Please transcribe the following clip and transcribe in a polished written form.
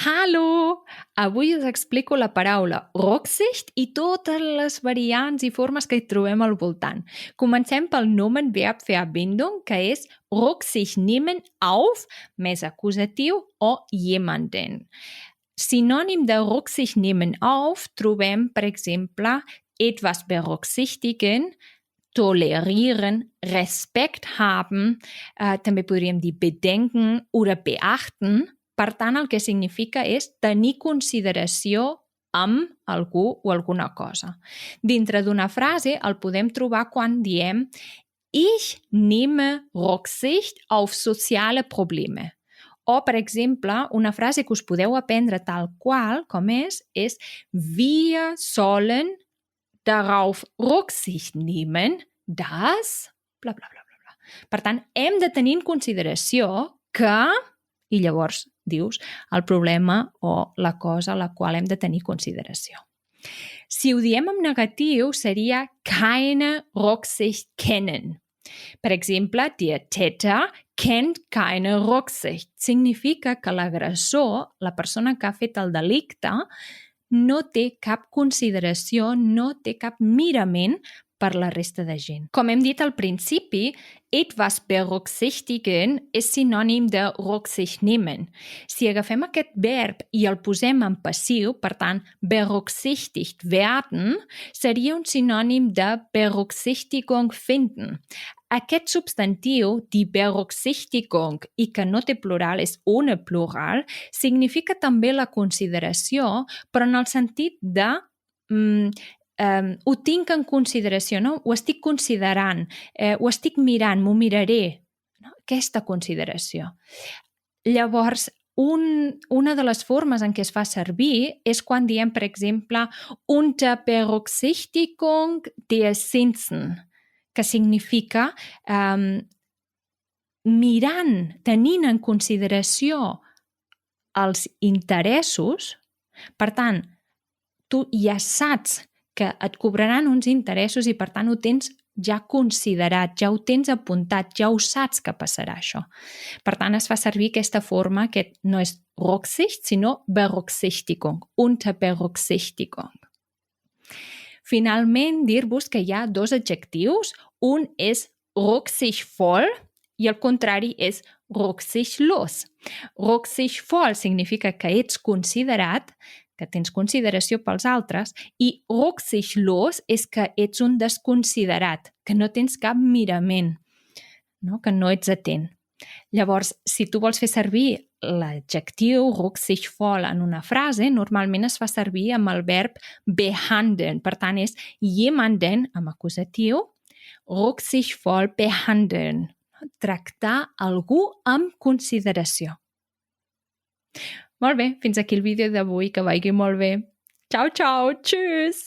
Hallo! Avui us explico la paraula Rücksicht i totes les variants i formes que hi trobem al voltant. Comencem pel Nomenverb Verbindung, que és Rücksicht nehmen auf, més acusatiu, o jemanden. Sinònim de Rücksicht nehmen auf trobem, per exemple, etwas berücksichtigen, tolerieren, Respekt haben, també podríem dir bedenken oder beachten. Per tant, el que significa és tenir consideració amb algú o alguna cosa. Dintre d'una frase el podem trobar quan diem Ich nehme Rücksicht auf soziale Probleme. O, per exemple, una frase que us podeu aprendre tal qual com és Wir sollen darauf Rücksicht nehmen, dass... bla, bla, bla, bla. Per tant, hem de tenir en consideració que... I llavors dius el problema o la cosa a la qual hem de tenir consideració. Si ho diem en negatiu, seria keine Rücksicht kennen. Per exemple, der Täter kennt keine Rücksicht. Significa que l'agressor, la persona que ha fet el delicte, no té cap consideració, no té cap mirament per la resta de gent. Com hem dit al principi, etwas berücksichtigen és sinònim de Rücksicht nehmen. Si agafem aquest verb i el posem en passiu, per tant, berücksichtigt werden, seria un sinònim de Berücksichtigung finden. Aquest substantiu, die Berücksichtigung, i que no té plural, és ohne plural, significa també la consideració, però en el sentit de... ho tinc en consideració, no? Ho estic considerant, ho estic mirant, m'ho miraré. No? Aquesta consideració. Llavors, una de les formes en què es fa servir és quan diem, per exemple, unter Berücksichtigung der Zinsen, que significa mirant, tenint en consideració els interessos. Per tant, tu ja saps que et cobraran uns interessos i, per tant, ho tens ja considerat, ja ho tens apuntat, ja ho saps que passarà això. Per tant, es fa servir aquesta forma que no és Rücksicht, sinó Berücksichtigung, unter Berücksichtigung. Finalment, dir-vos que hi ha dos adjectius. Un és rücksichtsvoll i el contrari és rücksichtslos. Rücksichtsvoll significa que ets considerat, que tens consideració pels altres, i rücksichtslos és que ets un desconsiderat, que no tens cap mirament, no? Que no ets atent. Llavors, si tu vols fer servir l'adjectiu rücksichtsvoll en una frase, normalment es fa servir amb el verb behandeln. Per tant, és jemanden, amb acusatiu, rücksichtsvoll behandeln. Tractar algú amb consideració. Molt bé, fins aquí el vídeo d'avui, que vagi molt bé. Ciao, ciao, tschüss!